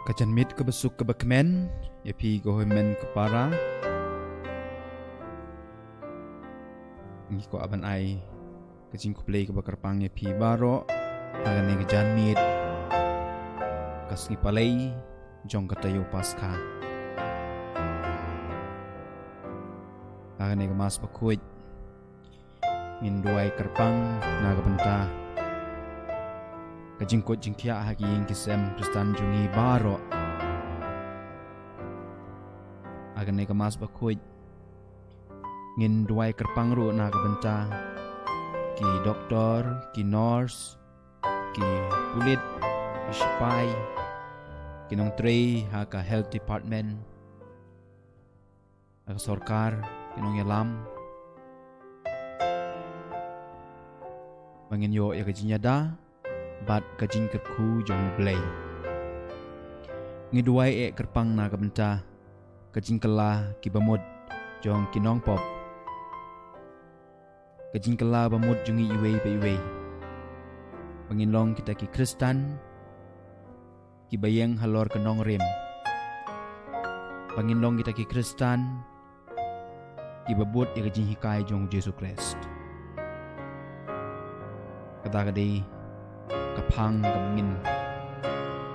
Kajan mit ke besuk ke bekmen, ya pi go men ke para. Ni ko aban ai kajing ko play ke bakarpang ya pi baro, agan ni kajan mit kasni palay jong ka Taiew Paska. Agan ni mas Bakhuid nginduai karpang nagabenta. Kajing ko jingkia hagi yang kisem Kristan jungi baro. Agan ni mas Bakhuid nginduai karpang ru nagabenta. Ki doktor, ki nurse, ki pulit, ki sipai, ki nong Trai haka health department, haka sorkar, ki nong yalam. Bangin yo ya kajinya da, bat kajing kerku jong blay. Ngiduai kerpang nagabenta, kajing kela ki bamud jong ki nong pop. Kajing kela bamud jungi iway pa iway. Panginlong kita ki Kristan, ki bayang halor kenong rim. Panginlong kita ki Kristan, ki babut ya kajing hikay jong Yesus Christ. Kata kadai kapang kamingin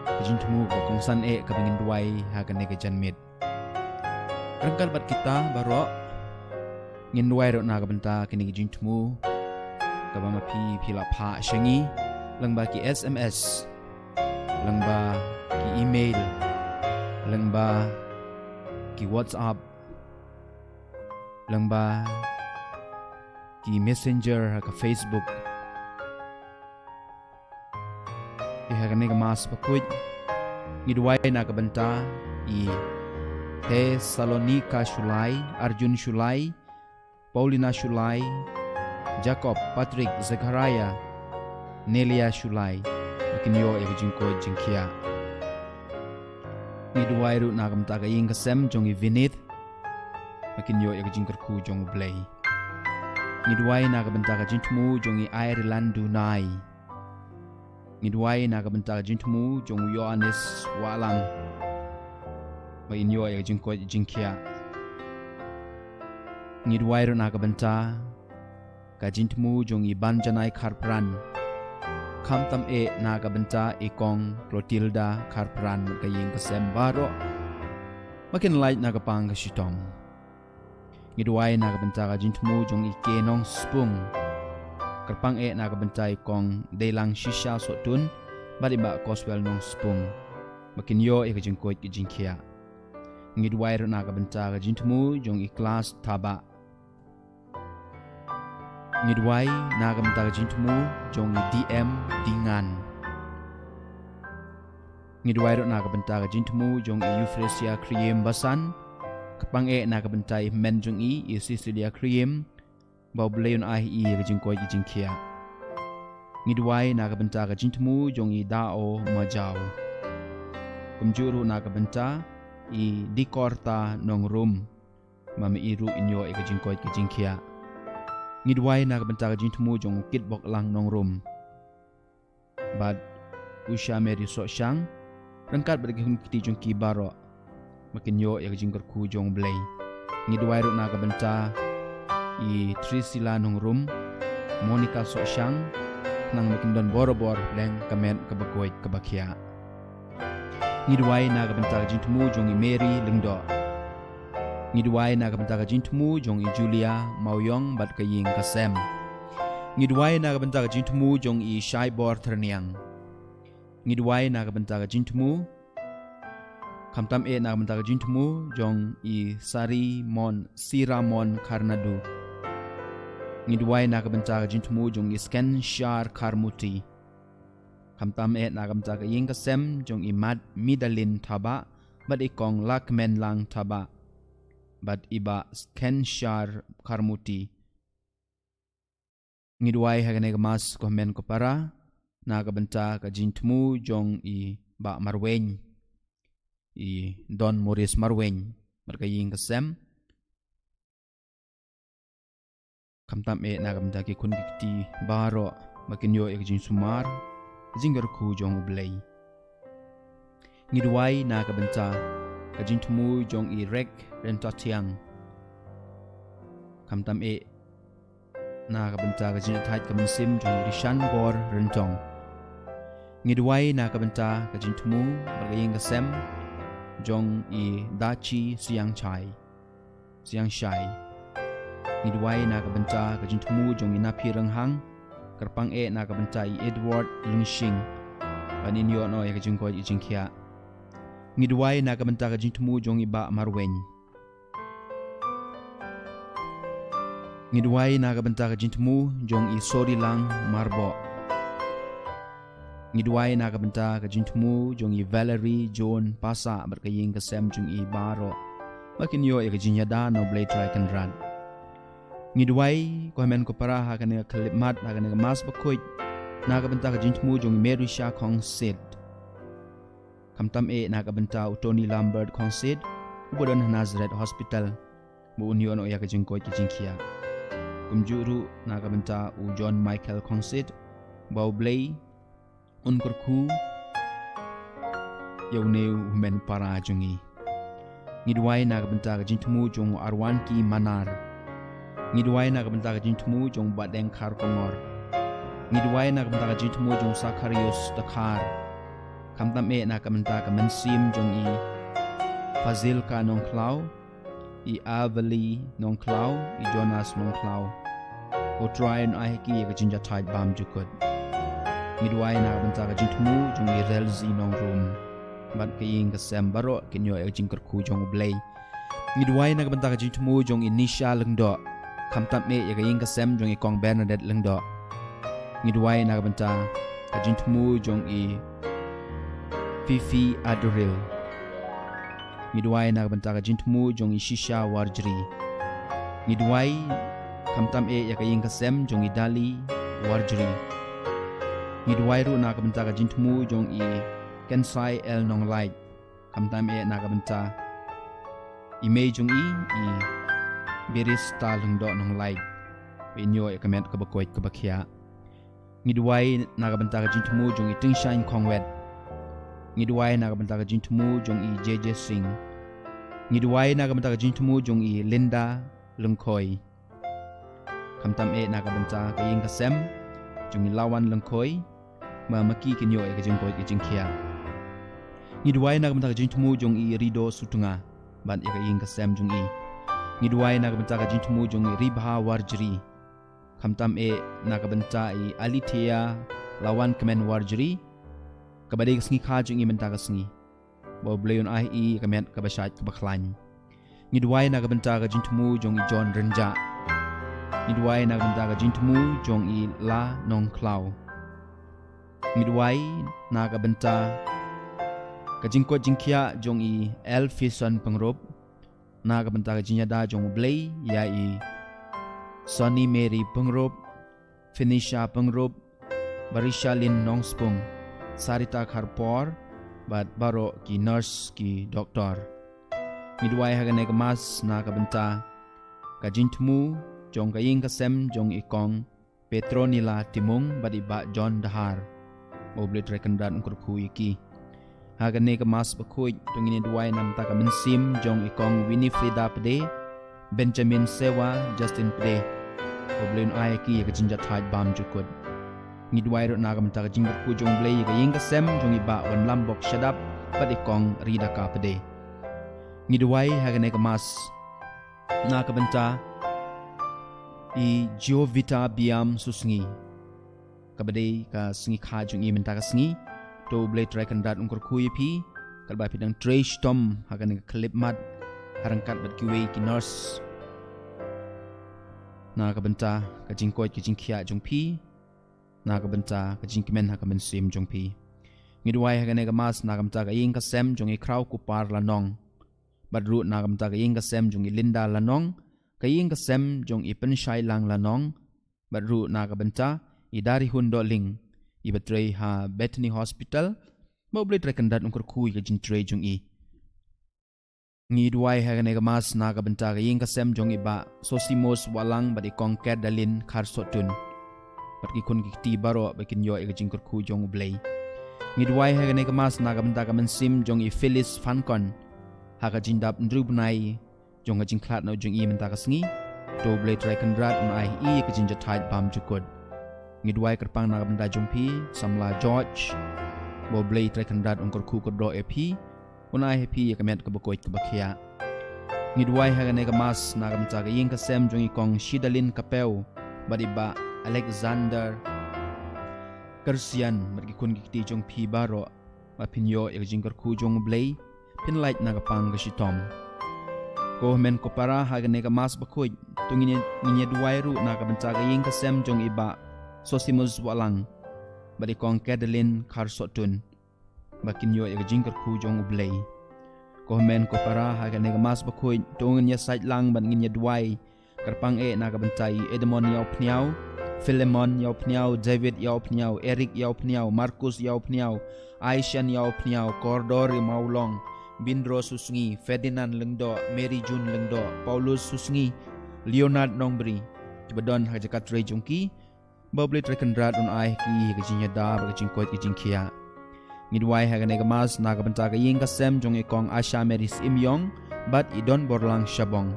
kajing tumu kong san kamingin duay hagan kajan mit. Rangkal bat kita baro nginduai ro nagabenta kini kajing tumu kabama pila pa syangi langba ki SMS, langba ki email, langba ki WhatsApp, langba ki Messenger ka Facebook. Ihagane ka mas Bakhuid ngiduai nagabenta i Thessalonica Shulai, Arjun Shulai, Paulina Shulai, Jacob, Patrick, Zechariah, Nelia Shulai, ikinyo ikajingko jingkia. Ngiduai ru nagamta kaying kasem jong ivinit, ikinyo ikajingkerku jong blay. Ngiduai nagabenta kajintmu jong Ireland Dunai. Ngiduai nagabenta kajintmu jong Yohanes Walang. Mainyo ikajingko jingkia. Ngiduai ro nagabenta kajintmu jong iban janai karpran kamtam nagabenta ikong Clotilda karpran kaying kasem baro makin light nagapang kasitong. Ngiduai nagabenta kajintmu jong ikenong spung karpang nagabenta ikong delang shisha sotun baliba gospel nong spung makin yo ikajingko ikajingkia. Ngiduai ro nagabenta kajintmu jong iklas taba. Ngiduai nagamta kajintmu jong DM dingan. Ngiduai ro nagabenta kajintmu jong Euphrasia kriem basan kapang nagabenta men jong Sicilia kriem bau belayon kajingkoi kajingkia. Ngiduai nagabenta kajintmu jong dao majau. Kumjuru nagabenta dikorta nong rum mami iru inyo kajingkoi kajingkia. Ngiduai nagabenta kajintmu jong kitbok lang nong rum. Bad usha meri so syang rangkat bagi kiti jong kibaro makin yo kajingkerku jong blay. Ngiduai ro nagabenta Trisila nong rum Monica so syang nang makin don borobor leng kamen kabakoy kabakia. Ngiduai nagabenta kajintmu jong Mary lingdo. Ngiduai nagabenta kajintmu jong Julia Mauyong bat kaying kasem. Ngiduai nagabenta kajintmu jong Shaibor terniang. Ngiduai nagabenta kajintmu kamtam nagabenta kajintmu jong Sari Mon Siramon Karnadu. Ngiduai nagabenta kajintmu jong Sken Shar Karmuti. Kamtam nagabenta kaying kasem jong Mad Midalin taba bat ikong Lakmen lang taba. Bad iba Kenshar Karmuti. Ngiduai hagane mas komen ko para nagabenta kajintmu jong ba Marweng Don Maurice Marweng markaying kasem kamtam nagabenta ki kun kiti baro makinyo ekjing sumar jinggar ku jong blay. ngidwai na kabenta kajin tumu jong I rek renta tiang kamtam e na kabenta kajin thait kamansim jong rishan gor rentong ngidwai na kabenta kajin tumu bagayeng kasem jong I dachi siang shai ngidwai na kabenta kajin tumu jong inapi renghang kerpang e na kabenta I Edward Lungshing panin yo no ya kajin ko ijingkia ngidwai na kabenta kajin tumu jong iba marwen ngidwai na kabenta kajin tumu jong I sori lang marbo ngidwai na kabenta kajin tumu jong I Valerie John Pasa berkaying kasem jong I baro makin yo ya kajin yada no blade try kan ran ngidwai ko men ko para ha kan kalip mat ha kan mas Bakhuid na kabenta kajin tumu jong Merisha Kong Sid kamtam e na kabenta Tony Lambert Kong Sid ubodon Nazareth Hospital bu union o ya kajin ko kajin kia kumjuru na kabenta u John Michael Kong Sid bau blay unkurku yawneu men para jungi ngidwai na kabenta kajin tumu jong Arwan Ki Manar ngidwai na kabenta kajin tumu jong Badeng Khar Kongor ngidwai na kabenta kajin tumu jong Sakarius Dakar kamtam e na kabenta kamansim jong I Fazil Ka Nong Klau I Avali Nong Klau I Jonas Nong Klau o Trai and Iheki kajin jatai bam jukut ngidwai na kabenta kajin tumu jong I Relzi Nong Room bat kaying kasem baro kinyo e kajin kerku jong Blay ngidwai na kabenta kajin tumu jong I Nisha Lengdo kamtam e kaying kasem jong I Kong Bernadette Lengdo ngidwai na kabenta kajin tumu jong I Fifi Adoril ngidwai na kabenta kajin tumu jong I Shisha Warjri ngidwai kamtam e kaying kasem jong I Dali Warjri ngidwai ru na kabenta kajin tumu jong I Kensai El Nong Light kamtam e na kabenta Imei jong I Birista Lengdo Nong Light inyo e kamet Bakhuid kabakhia ngidwai na kabenta kajin tumu jong I Tingshan Kongwet ngidwai na kabenta kajin tumu jong I JJ Singh ngidwai na kabenta kajin tumu jong I Linda Lengkoi kamtam e na kabenta kaying kasem jong I Lawan Lengkoi mamaki kinyo e kajin ko kajin kia ngidwai na kabenta kajin tumu jong I Rido Sutunga ban e kaying kasem jong I ngidwai na kabenta kajin tumu jong I Ribha Warjri kamtam e na kabenta I Alitea Lawan Kemen Warjri kabadai kasngi kha jong I menta kasngi bo blayon I kamet kabashat kabaklan ngidwai na kabenta kajin tumu jong I John Renja ngidwai na kabenta kajin tumu jong I La Nong Klau ngidwai na kabenta kajin ko jingkia jong I Elfison Pengrop na kabenta kajin yada jong Blay ya I Sonny Mary Pengrop Finisha Pengrop Barisha Lin Nongspung Sarita Kharpor bat baro ki nurse ki doktor ngidwai hagane kamas na kabenta kajin tumu jong kaying kasem jong ikong Petronila Timung bat iba John Dahar oblet rekendan kurku iki hagane kamas Bakhuid tungini duai nam ta kamansim jong ikong Winifreda Pede Benjamin Sewa Justin Pede oblen ayaki kajin jatai bam jukut ngidwai ro na kabenta kajin kurku jong Blay kaying kasem jong iba wan lambok shadap bat ikong Rida Ka Pede ngidwai hagane kamas na kabenta I Jovita Biam Susngi kabade ka sngi kha jong I menta ka sngi to Blay try kandat ungkur kui pi kalba pidang trash tom hagane klip mat harangkat bat kiwe ki nurse na kabenta ka jingkoi ki jingkhia jong pi na kabenta ka jingkimen hakamen sim jong pi ngidwai hagane ka mas na kamta ka ing ka sem jong I kraw ku par lanong badru na kamta ka ing ka sem jong I Linda lanong ka ing ka sem jong I Penshai lang lanong badru na kabenta I dari hundo ling I batray ha Bethany Hospital moblet rekandat ungkur kui ka jintray jong I ngidwai hagane ka mas na kabenta ka ing ka sem jong iba sosimos walang bat ikong kedalin karsotun bat ki kun ki ti baro bakin yo e ka jingkur ku jong Blay ngidwai hagane kamas nagabenta kamansim jong I Phyllis Fankon haga jindap ndrubnai jong jinklat no jong I menta kasngi to blay try kandrat un ai I ka jinja tait bam jukod ngidwai kerpang nagabenta jong pi samla George bo blay try kandrat un korku kordo epi un ai happy kamet ka bakoit ka bakhia ngidwai hagane kamas nagabenta ka ying kasem jong I kong Shidalin Kapeu badiba Alexander Kersian margikun gikti jong pi baro mapinyo jingkar ku jong blay pinlight nagapang gasitom ko men ko para hagane kamas Bakhuid tungin ninya duwairu nagabenta ka ying kasem jong iba Sosimus walang badikong Kedelin Karsotun bakinyo jingkar ku jong blay ko men ko para hagane kamas Bakhuid tungin nya site lang ban ninya duwai karpang nagabenta Edmond yaw pniaw Philemon yaw pniaw, David yaw pniaw, Eric yaw pniaw, Marcus yaw pniaw, Aishan yaw pniaw, Cordor maulong, Bindro susngi, Ferdinand lengdo, Mary June lengdo, Paulus susngi, Leonard nongbri, Jibadon hajakat Trai jongki, Babli trekendrat un ai ki gajinya da bagajingkoit gajingkia. Ngidwai hagane gamas nagabenta kaying kasem jong ikong Asha Meris Imyong, bat idon borlang shabong.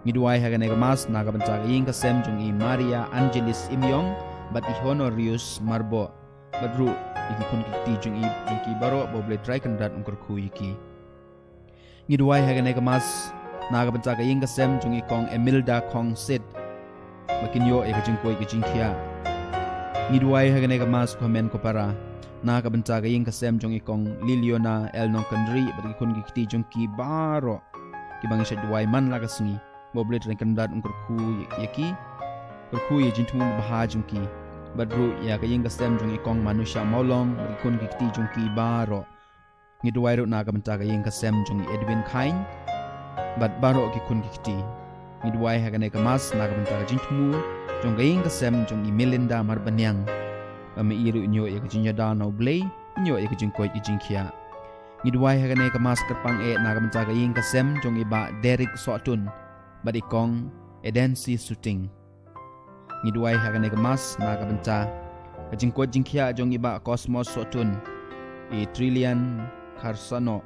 Ngidwai hagane kamas nagabenta kaying kasem jong I Maria Angelis Imyong bat I Honorius Marbo badru ikikun kiti jong I baro boble try kandrat ungkar ku iki ngidwai hagane kamas nagabenta kaying kasem jong I kong Emilda Kong Sid makinyo ikajing ko ikajing kia ngidwai hagane kamas komen ko para nagabenta kaying kasem jong I kong Liliona Elnong Kandri bat ikikun kiti jong ki baro kibang isya duwai man lagasngi boble tren kandat ungkur ku yaki kurku ye jintmu baha jungki badru ya kaying kasem jung ikong manusya maulong berikun kikti jungki baro ngidwai ro nagamenta kaying kasem jung Edwin Kain bad baro kikun kikti ngidwai hagane kamas nagamenta jintmu jung kaying kasem jung Melinda Marbanyang ame iru nyo ya kajinya da no blay nyo ya kajingkoi kijingkia ngidwai hagane kamas kerpang nagamenta kaying kasem jung iba Derek Sotun badikong Edensi Shooting ngidwai hagane kemas nagabenta kajingkot jingkia jong iba Cosmos Sotun Trillian Karsano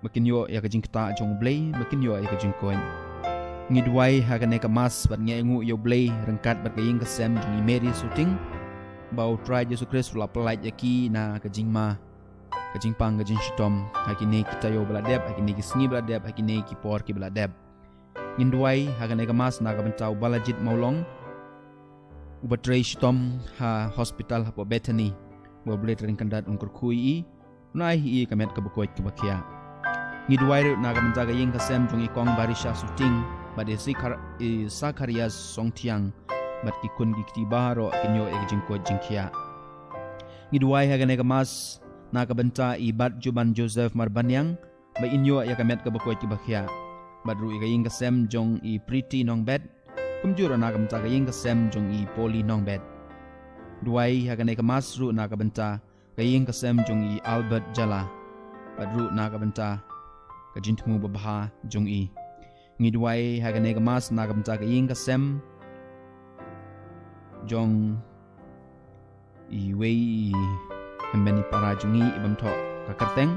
makinyo ya kajingkta jong blay makinyo ya kajingkoin ngidwai hagane kemas bat ngengu yo blay rengkat bat kaying kasem jong Mary Shooting bau Trai Yesus Kristus la pelait yaki na kajingma kajingpang kajing shitom hakine kita yo beladeb hakine kisngi beladeb hakine kipor ki beladeb ngindwai hagane kamas nagabentau balajit maulong ubatray shitom ha hospital hapo Bethany boble tring kandat ungkur kui nai hi kamet kabukoit kabakia ngidwai nagabenta kaying kasem jong ikong Barisha Shooting bade Sakarias Songtiang bat kikun gikti baro kinyo jingko jingkia ngidwai hagane kamas nakabenta ibat Juban Joseph Marbanyang ba inyo ya kamet kabakoy kibakhya badru igaying kasem jong I Pretty nong bed kumjura nakabenta kaying kasem jong I Poli nong bed duai hagane kamas ru nakabenta kaying kasem jong I Albert Jala badru nakabenta kajintmu babaha jong I ngidwai hagane kamas nakabenta kaying kasem jong I wei Mbeni para jungi ibam thok kakarteng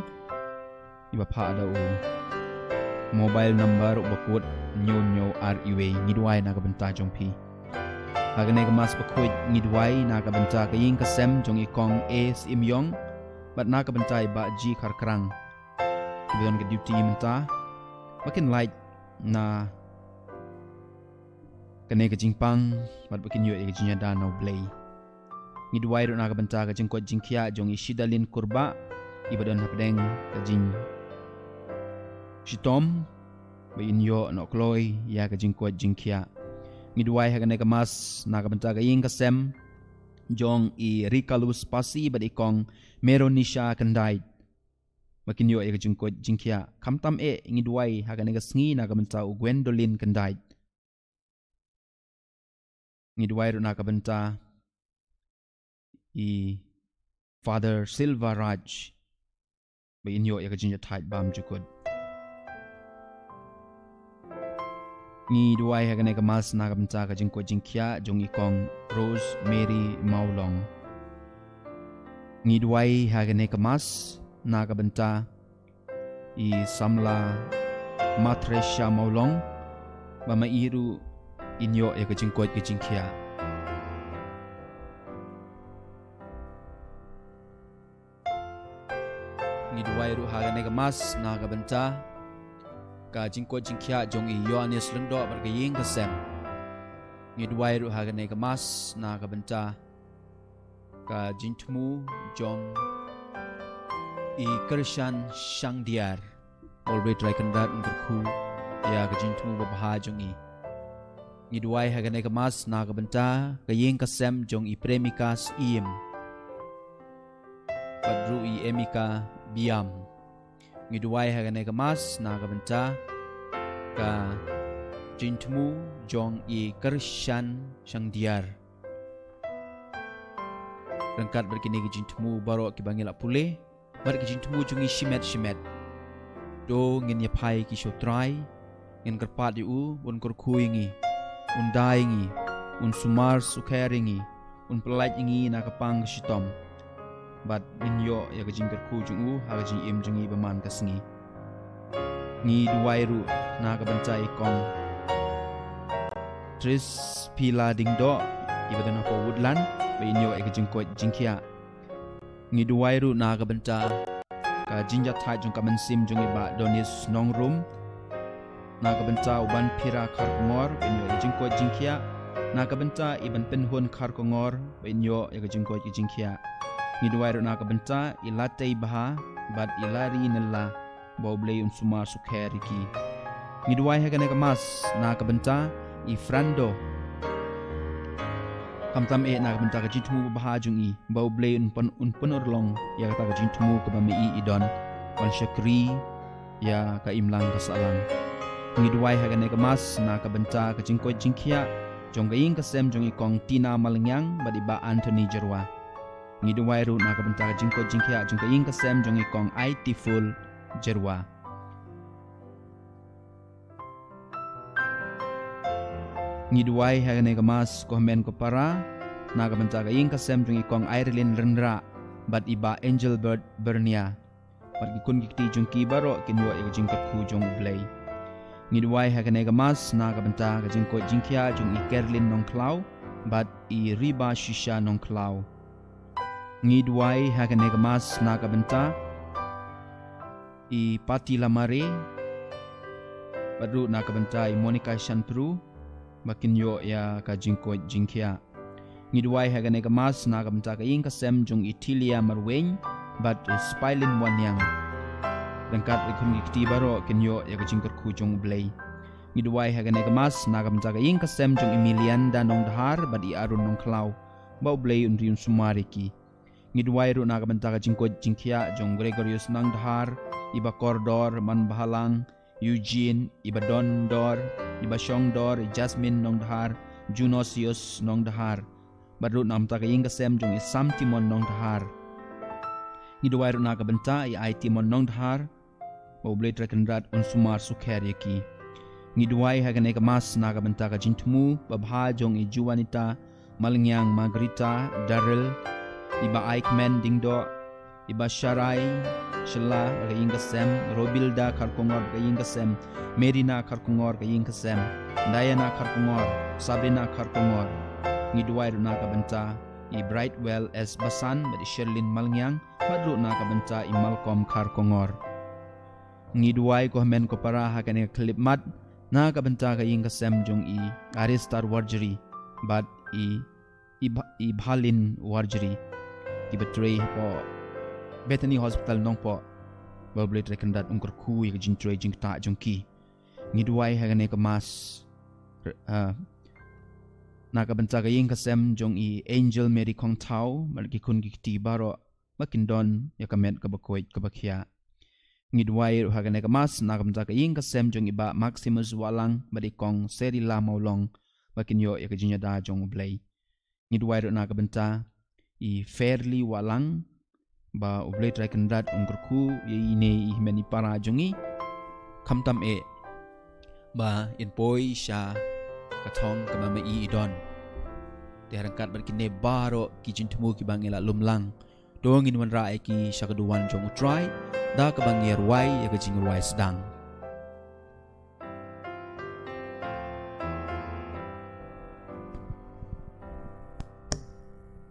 iba pha ada u mobile number bakut nyo RUA ngidwai na kabenta jong pi hagane kamas Bakhuid ngidwai na kabenta kaying kasem jong ikong A Simyong bat na kabenta ba G Karkrang ibon ke duty menta makin light na kane ka jingpang bat bakin yo e jinya da no blay ngidwai ro nakabenta ka jingkot jingkia jong I Shidalin kurba ibadon hapdeng ka jing shitom bayin yo no kloy ya ka jingkot jingkia ngidwai hagane kamas nakabenta ka ying kasem jong I Rikalus Pasi badikong Meronisha Kandai makin yo ka jingkot jingkia kamtam ngidwai hagane ka sngi nakabenta u Gwendolyn Kandai ngidwai ro nakabenta I Father Silva Raj ba inyo ya kajinya tait bam jukod ni duai hagane kamas nakabenta kajing ko jingkia jong ikong Rose Mary Maulong ngidwai hagane kamas nakabenta I samla matresha maulong bama iru inyo ya kajingkot kajingkia ngidwai ru hagane kamas nakabenta ka jingkot jingkia jong I yoanis lendo bargaying kasem ngidwai ru hagane kamas nakabenta ka jintmu jong I kershan shang diar already try kandat unterku ya ka jintmu babaha jong I ngidwai hagane kamas nakabenta kayeng kasem jong I premikas iem padru I emika biam ngidwai hagane kamas nakabenta ka jintmu jong I kershan shang diar rangkat berkini kijintmu baro kibangila pulih bar kijintmu jungi shimet do ngin yapai kisho trai ngin kerpat yu un korkuingi un daingi un sumar sukeringi un pelait ingi na kapang shitom bat minyo ya kajing kerku jungu ha kajing im jungi baman kasngi ngi duwairu na kabancai kong tris pila dingdo ibadana ko woodland Inyo eka jingkot jingkia ngidwai ru na kabenta ka jinja thai jong kamen sim jong iba donis nong room na kabenta uban pira khar kongor inyo eka jingkot jingkia na kabenta iban penhun khar kongor inyo eka jingkot jingkia ngidwai ru na kabenta ilatei baha bad ilari nella boble un suma sukheriki ngidwai hagane kamas na kabenta I frando Kamtam na kabenta ka jintmu babaha jung I bau blay un penorlong ya kata ka jintmu ka bami I idon wan syakri ya ka imlang kasalang ngidwai hagane kamas na kabenta ka jingko jingkia jong gaing kasem jong ikong tina malengyang badiba Anthony Jerwa ngidwai ru na kabenta ka jingko jingkia jong gaing kasem jong ikong IT full Jerwa ngidwai hagane kamas komen ko para na kabenta ka ing kasem jong ikong Ireland renra bat iba Angel Bird Bernia pat gikun gikti jong kibaro kinyo ega jingkat ku jong blay ngidwai hagane kamas na kabenta ka jingko jingkia jong I Kerlin nong klau bat I riba shisha nong klau ngidwai hagane kamas na kabenta I pati lamare padru na kabenta I Monica Shanpru makin yo ya ka jingko jingkia ngidwai hagane kamas na kabenta ka ing kasem jong Itilia marweng bat spilin wanyang rangkat ikun gikti baro kinyo ya ka jingkat ku jong blay ngidwai hagane kamas na kabenta ka ing kasem jong Emilian da nong dahar bat I arun nong klau bau blay unriun sumariki ngidwai ru na kabenta ka jingko jingkia jong Gregorius nang dahar iba Kordor man bahalang Eugene iba Dondor iba Shongdor Jasmine nong dahar Junosius nong dahar badrut nam ta kaying kasem jong Isam Timon nong dahar ngidwai ru na kabenta I Timon nong dahar boble trekendrat un sumar sukheriki ngidwai hagane kamas na kabenta ka jintmu babha jong I Juanita Malengyang Margarita Daryl iba Aikman Dingdo iba Sharai Shela kaying kasem Robilda karkongor kaying kasem Merina karkongor kaying kasem Diana karkongor Sabrina karkongor ngidwai ru na kabenta I Brightwell S Basan badi Sherlyn Malengyang padru na kabenta I Malcolm karkongor ngidwai ko men ko para hakane klip mat na kabenta kaying kasem jong I Aristar Warjeri bad I Bhalin Warjeri I betray po Bethany Hospital nong po boble trekendat ungkur ku ya jing Trai jing ta jong ki ngidwai hagane kamas na kabenta kaying kasem jong I Angel Mary Kong Tau malki kun gikti baro makin don ya kamet ka Bakhuid ka bakhia ngidwai hagane kamas na kabenta kaying kasem jong iba Maximus Walang badikong Serila Maulong makin yo ya kajinya da jong blay ngidwai na kabenta I Fairly Walang ba oblay try kandat ungkurku ye ine I meni para jongi kamtam ba in boy sha katong kamama I idon derangkat berkine baro kijintmu ki bangela lumlang Doang in wanra eki syakaduan jong Trai da kabangir wai ya kajing ruai sedang.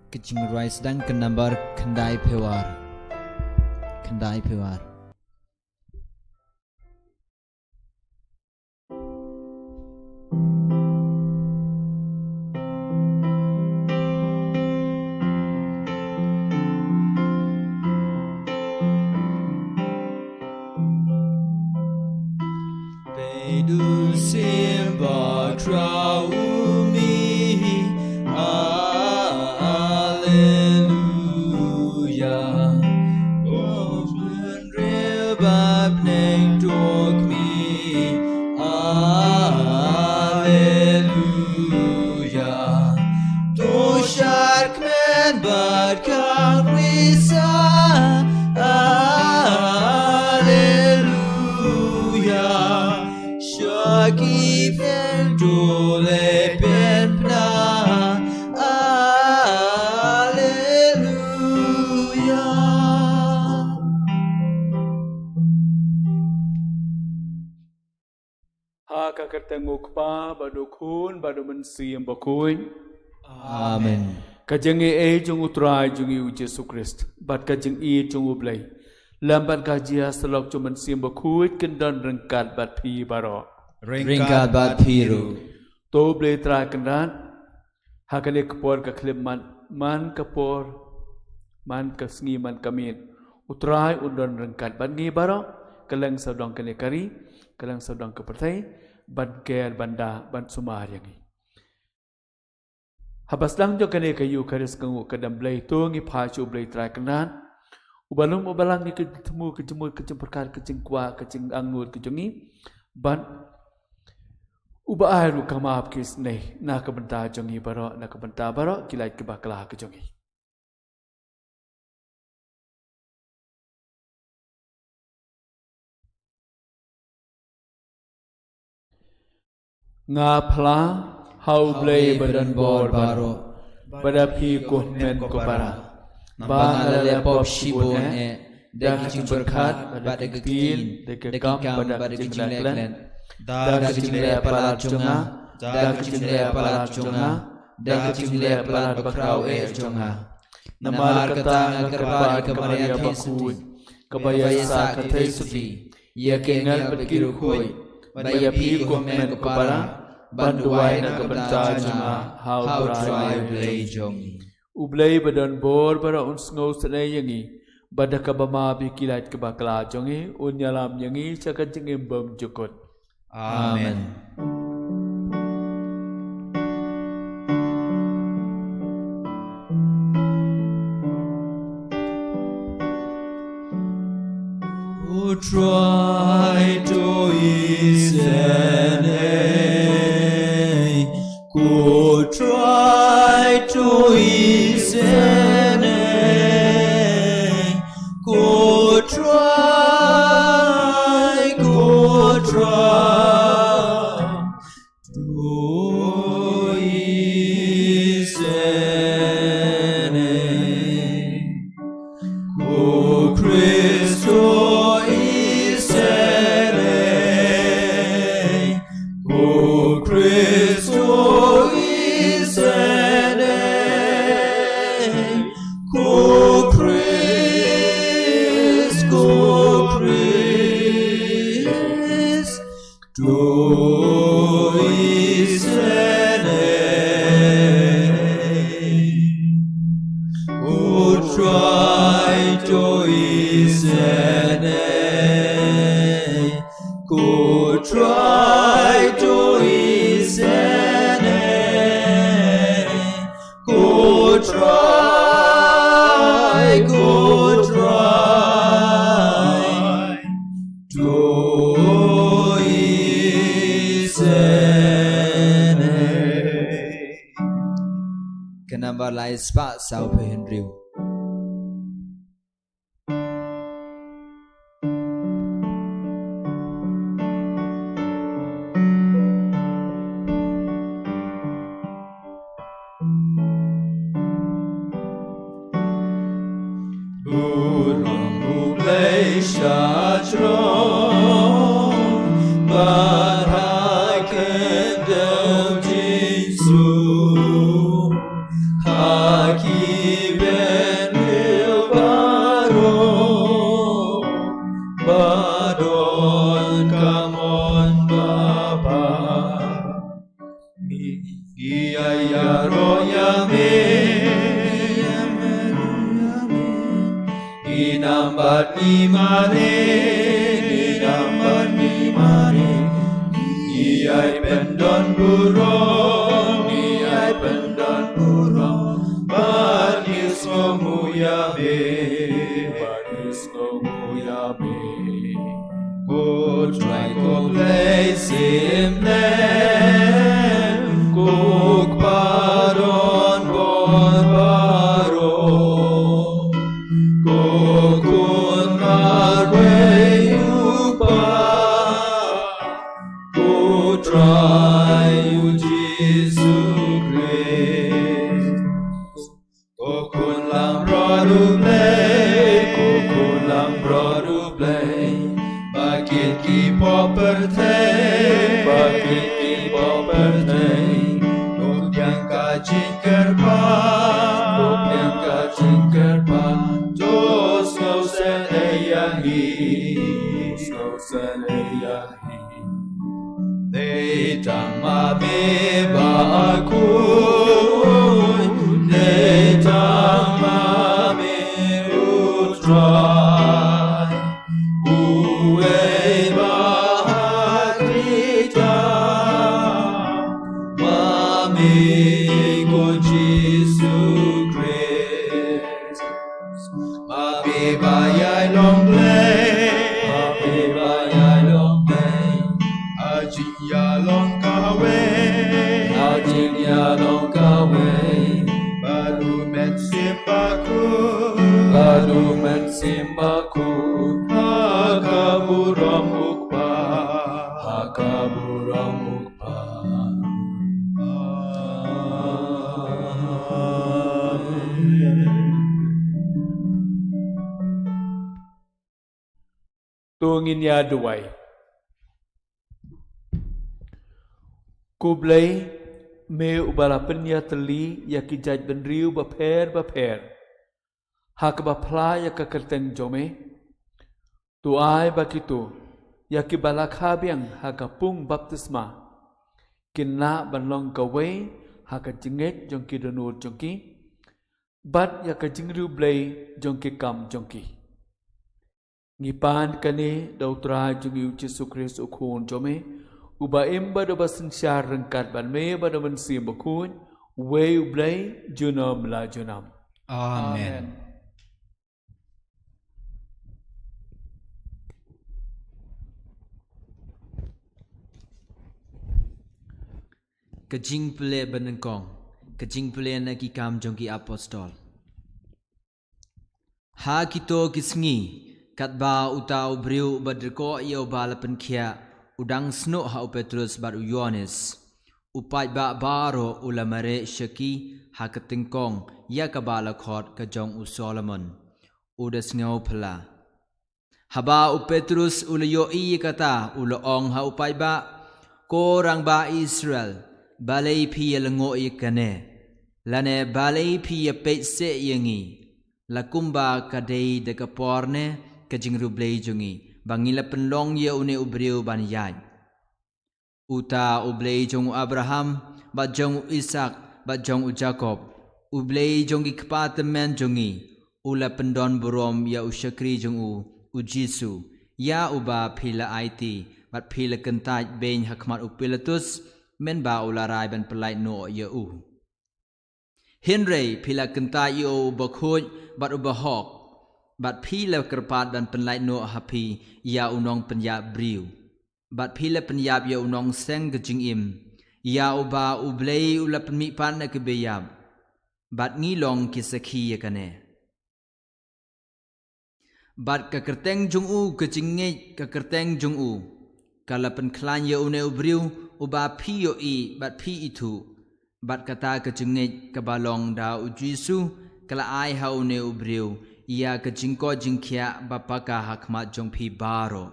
Kajing ruai sedang ke number kendai pewar. Kendai pewar. Du simba traumi, Alleluia. O rebab neng dog me, Alleluia. To shark men but can we say, Shaki pendule penpna, Alleluia. Haka ketenguk pa badukun badu mensiam Bakhuid. Amen. Kajeng jung utrai jung Yesus Christ. Bat kajeng jung ublay. Lambat kajia selok jung mensiam Bakhuid kendan rengkat bat pi baro. Ringkat bat piru. To blay trai kendan. Hakane kapor ka klip man kapor man kasngi man kamin. Utrai undan rengkat bat ni baro. Kelang saudang kene kari. Kelang saudang kepertai. Ban ker banda ban sumar yangi. Habas lang jo kene kayu karis kangu kadam blay to ngi phachu blay trai kendan. Ubalum ubalang ni ketemu kejemur kejemperkar kejengkwa kejeng angut kejengi. Ban uba airu kamap kis nei na kabenta jongi baro na kabenta baro kilai kebaklah kejongi. Nga pla hau blay badan bor baro pada pi ko men ko para ba ala pop shibon da kicing berkat pada ketil de kam pada kicing leklen da kicing le pala chunga da kicing le pala chunga da kicing le pala bakrau chunga namar kata kerbar kemaria Bakhuid kabaya sa kathai suti ya kengal berkiru khoi baya pi ko men ko para banduai na kabenta juma how try blay jongi ublay badan bor para unsngau sedai yangi badaka bama bi kilat kebakla jongi unyalam yangi cakat jengim bam jukut. Amen. Who try to Go try to go try to go Christo go Christo Kenapa lai spa sau pehen riu. strong, but I can do Jesus. Haki ben baro, badon come on baba. Iya roya me, inambat ni mare, iyai pendon burung, banis ngomuya me, go try go play simlen, go paron bon baro, go kun marwe upa, go try you Jesus Christ, go kun lam brodu play, bakit ki popertay, dok yang kacin kerpa, jos ngau sen iangi, Detang mabe Bakhuid, detang mabe Trai, uwe bahakrita, mame go Jesus Christ, mabe bayai long play. Ajing ya long kawe, baru men simbaku, hakaburam ukpa. Tungin ya duwai. Kublai me ubala penya teli ya kijaj benriu baper hak bapla ya kakerteng jome tu ai bakitu ya kibala khabiang hakapung baptisma kinna banlong kawe hakajinget jongki donur jongki bat ya kajingru blai jongki kam jongki ngipan kane dautra jongi Yesus Kristus ukhon jome uba imba do basensyar rengkat ban me ba do mensim Bakhuid we ublay junam la junam. Amen. Kajing pule benengkong, kajing pule na kikam jongki apostol. Ha kito kisngi katba utau briu badrko iyo balapen kia udang sno ha Petrus bar Yohanes upai ba baro ulamare shaki ha ketingkong ya kabala khot kajong Solomon udas ngau phala haba Petrus ulayo I kata ulaong ha upai ba korang ba Israel balai pi lengo ikane lane balai pi pet se yengi lakumba kadei de kaporne kajing rublei jungi bangila penlong ye une ubriu ban yai uta ublei jong Abraham ba jong Ishak ba jong Jacob ublei jong ikpatemen jongi ula pendon burom ya usyakri jong ujisu ya uba phila IT bat phila kentaj ben hakmat upilatus men ba ularai ban pelai no ya Henry phila kentaj yo Bakhuid bat ubahok bat phila kerpat dan penlai no hapi ya unong penyap briu bat phila penyap ya unong seng kejing im ya uba ublei ula penmipan na kebeyap bat ngilong kisaki ya kane bat kakerteng jung kejing ngej kakerteng jung kala penklan ya une ubriu uba pi yo I bat pi itu bat kata kejing ngej kabalong da ujisu kala ai ha une ubriu ia ke jingko jingkia bapaka hakmat jong pi baro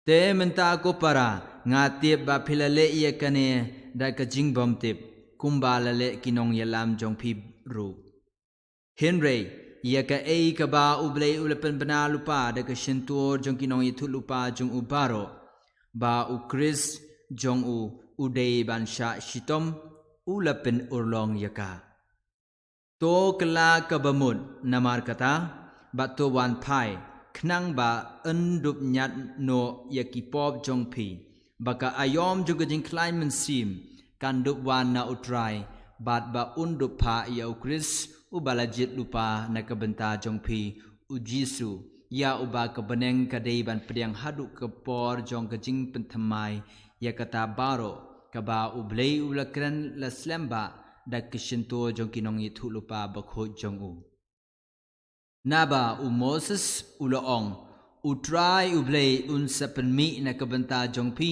te menta ko para ngatip ba philale ia kane da ke jing bom tip kumbalale kinong yalam jong pi ru henry ia ka ei ka ba ublei ulepen bana lupa da ke shentur jong kinong itu lupa jong ubaro ba u Chris jong u udei ban sha shitom ulapen urlong yaka to kala kabamut namar kata ba to wan pai knang ba endup nyat no yakipop jong pi baka ayom juga jing climate sim kandup wan na utrai bat ba undup pa ya ukris ubalajit lupa na kabenta jong pi ujisu ya uba kebeneng kadei ban pediang haduk kepor jong kejing pentamai ya kata baro kaba ublei ulakren la slemba da kishinto jong kinong itu lupa Bakhuid jong u naba u Moses ulaong u Trai ublei un sepenmi na kabenta jong pi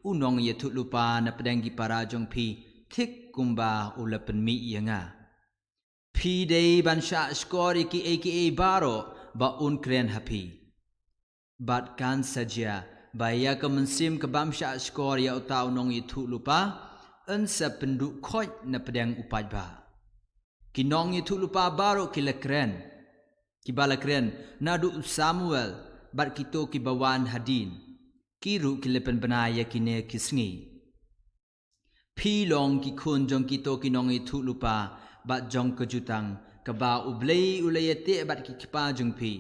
unong itu lupa na pedanggi para jong pi tik kumba ulapenmi yanga pi dei ban sha skor iki baro ba un kren happy bat kan saja baya ka mensim ke bam sha skor ya utau nong itu lupa ensa penduk khoi na pedang upai ba kinong itu lupa baro kilakren kibalakren nadu Samuel bat kito kibawan hadin kiru kilepen benaya kine kisngi pi long ki khun jong kito kinong itu lupa bat jong kejutang kaba ublei ulayete bat ki kipa jong pi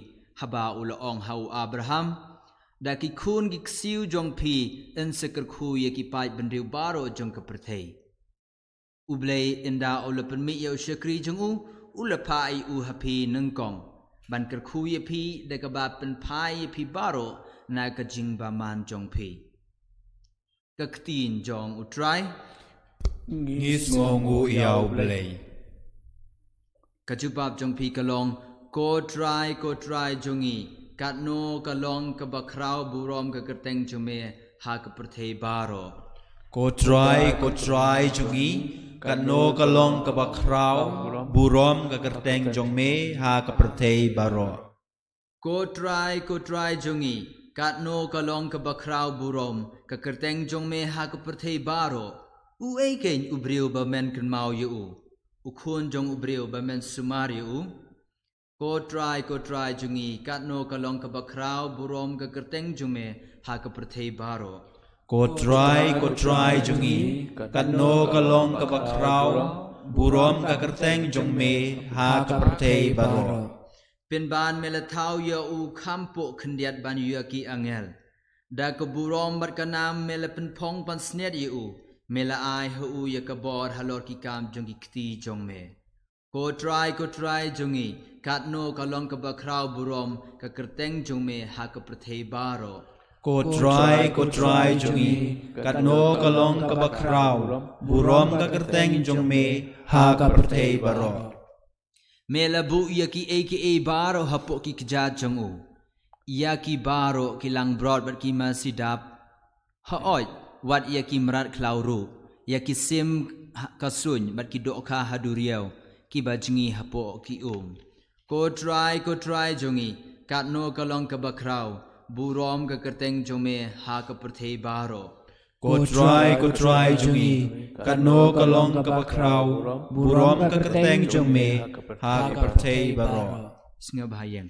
haba ulaong hau Abraham da ki khun ki ksiu jong pi ensa kerkhu ye ki pai bendiu baro jong keperthei ublei inda ulapen mi yo shakri jong u ulapai u happy nengkong ban kerkhu ye pi de kaba pen pai ye pi baro na ka jing ba man jong pi ka ktin jong utrai ngis ngongu yaw blei kajubab jong pi kalong ko trai jongi katno kalong ka bakrau burom ka kerteng jume ha ka perthei baro ko trai jungi katno kalong ka bakrau burom ka kerteng jongme ha ka perthei baro ko trai jongi katno kalong ka bakrau burom ka kerteng jongme ha ka perthei baro u ei ken ubriu ba men kan mau yu u khun jong ubriu ba men sumari u ko trai jungi katno kalong ka bakrau burom ka kerteng jume ha ka perthei baro ko trai jungi katno kalong ka bakrau burom ka kerteng jongme ha ka perthei baro pin ban melathau ya u khampo khndiat ban yu ki angel da ka burom bat ka nam melapen phong pan snet yu mela ai hu ya ka bor halor ki kam jongi kti jongme ko trai jungi katno kalong ka bakrau burom ka kerteng jongme ha ka perthei baro ko trai jungi katno kalong ka bakrau burom ka kerteng jongme ha ka perthei baro mela bu yaki aka baro hapo ki kja jongu yaki baro kilang broad bat ki masidap ha oi wat yaki merat klauru yaki sim kasun bat ki dokha haduriau ki bajingi hapo ki ko trai jongi katno kalong ka bakrau burom ka kerteng jome ha ka perthei baro ko trai jungi katno kalong ka bakrau burom ka kerteng jongme ha ka perthei baro singa bahayang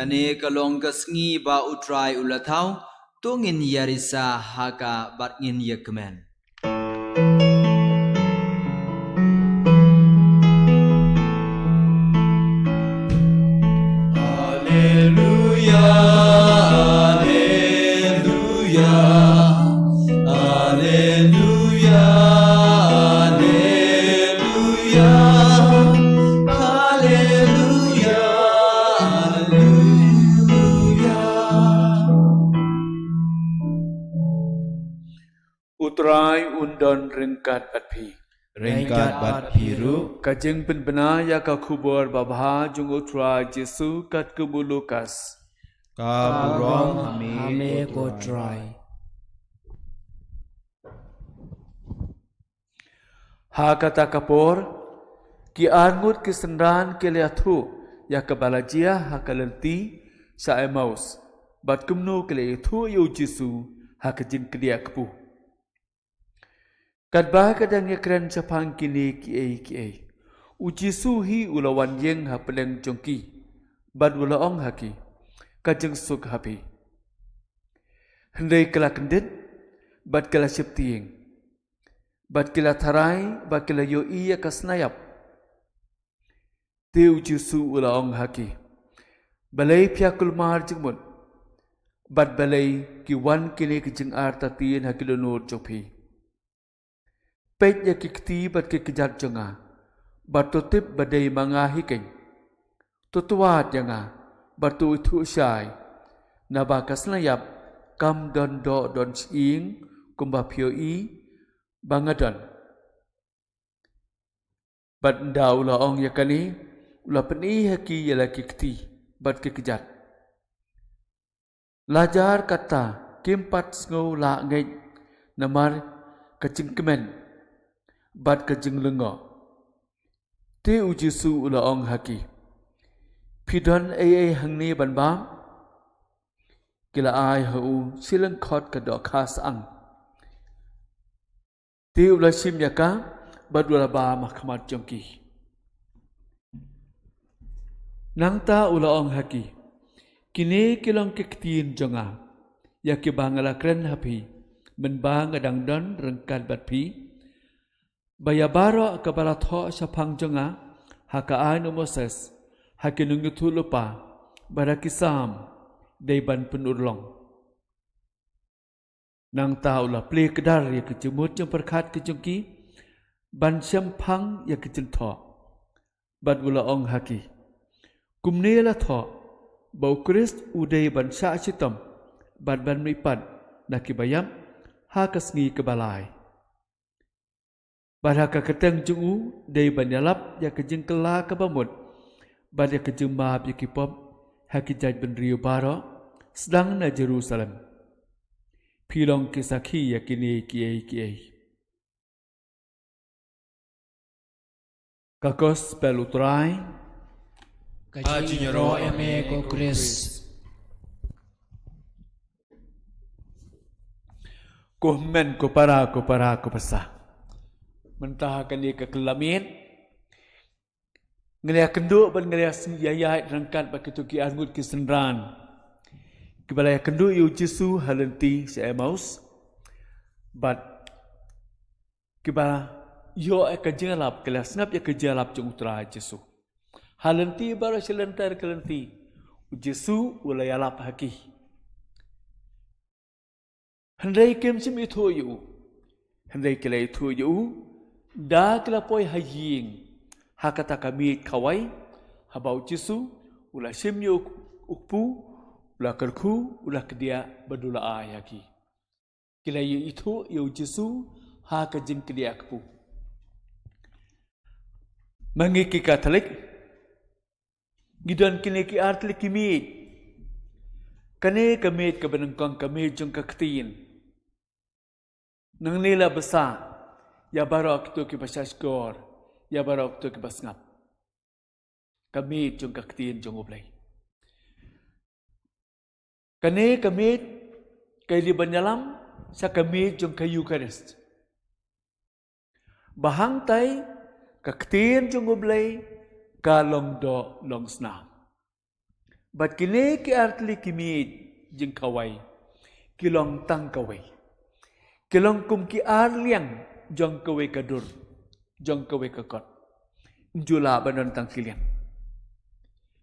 kane kalong kasngi ba utrai ulathau tongin yarisa haka batngin yakmen Hallelujah, hallelujah. don ringkat atpi. Ringkat bat piru Kajeng penbena ya ka kubur babha jung utra Jesu kat kebulukas. kaburong hame ko Trai. Ha kata kapor ki angut ki sendan ki liathu ya kabalajia ha kalenti sa emaus. Bat kumnu ki liathu yu Jesu ha kajeng kedia kepu. Kadbah kadang yakran sapang kini ki ai. U Jesu hi ulawan yeng ha peleng jongki. Bad ulaong haki. Kajeng suk hapi. Hendai kala kendit. Bad kala syeptiing. Bad kala Trai. Bad kala yo iya kasnayap. Taiew Jesu ulaong haki. Balai piakul mahar jengmut. Bad balai ki wan kini kejeng arta tien hakilunur jokpi. Pet ya kikti bat kekejat jenga. Bat tutip badai mangahi keng. Tutuat jenga. Bat tu itu syai. Nabakas layap. Kam don do don siing. Kumba pio i. Bangadan. Bat nda ula ong yakani. Ula peni haki yala kikti. Bat kekejat. Lajar kata. Kimpat sngau la ngay. Namar kacing kemen. Bat kajeng lengo. Taiew Jesu ula ong haki. Pidon ay hangni ban bam. Kila ay hau silang khot kadok khas ang. Taiew ula sim yaka. Bat ula ba mahkamat jongki. Nang ta ula ong haki. Kini kilong kiktiin jonga. Yaki bangala kren hapi. Menbang adang don rengkat bat pi. Bayabaro kabala tho sapang jonga haka anu Moses hakinung yutu lupa barakisam dayban penurlong nang taula ple kedar ya kecemut yang perkat kejengki ban sampang ya kecentho bad ula ong haki kumne la tho bau Krist udai ban sa sitam bad ban mipat nakibayam hakasngi kebalai. Baraka keteng jungu dari banyalap ya kejeng kela kebamut. Bar ya kejeng maap ya kipop hakijaj ben Rio Baro sedang na Jerusalem. Pilong kisaki ya kini kiai. Kakos pelu Trai. Kaji nyero eme ko Chris. Ko men ko para ko pasa. Mentahakan dia ke kelamin. Ngelia kenduk ban ngelia yayat rangkat begitu ki angut ki senran. Kebalaya kenduk yu Jesu halenti si Emaus. Bat kebala yo kejalap kelas ngap ya kejalap jeng utara Jesu. Halenti baru selentar kelenti. Jesu ulayalap haki. Hendai kem sim itu yu. Hendai kela itu yu. Da kela poi haying hakata kami kawai habau Jesu ula simyo ukpu ula kerku ula kedia badula ayaki kela itu yu Jesu ha kajeng kedia akpu mangiki Katolik gidon kini ki artli kimit kane kamit kabanengkong kamit jong kaktiin nang nila besar. Ya barok tu ki basaskor, ya barok tu ki basngap. Kami jung kaktiin jung ublay. Kani kami kay di banyalam sa kami jung kayu Eucharist. Bahang tay kaktiin jung ublay kalong do long snam. Bat kini ki artli kimi jung kaway, kilong tang kaway. Kilong kum ki arliang jong kawe kadur, jong kawe kakot. Jula banon tang kiliang.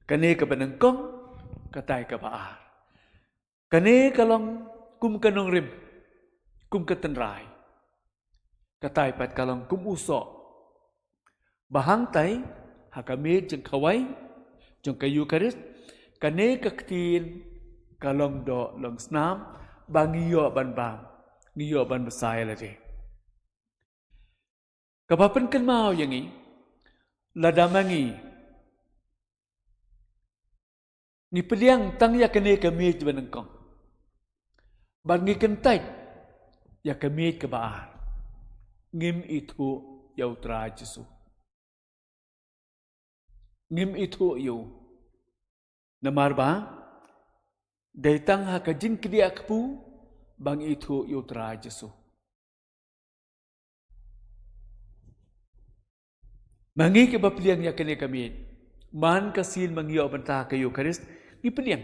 Kani ka banengkong, katay ka baar. Kani kalong kum kanong rim, kum katenray. Katay pat kalong kum uso. Bahang tay, hakamid jong kaway, jong kayu karis, kani kaktiin kalong do long snam, bangiyo ban bam, ngiyo ban basaya lagi. Kapapan kan mau yang ini, ladamangi. Ni peliang tang ya kene kami jebenengkong. Bangi kentai ya kami kebaar. Ngim itu yau Trai Jesu. Ngim itu yau. Namar ba? Daitang hakajin kedia kepu bang itu yau Trai Jesu. Mangi ke bapeliang ya kene kami. Man kasin mangiyo bantah kayo karis ni peliang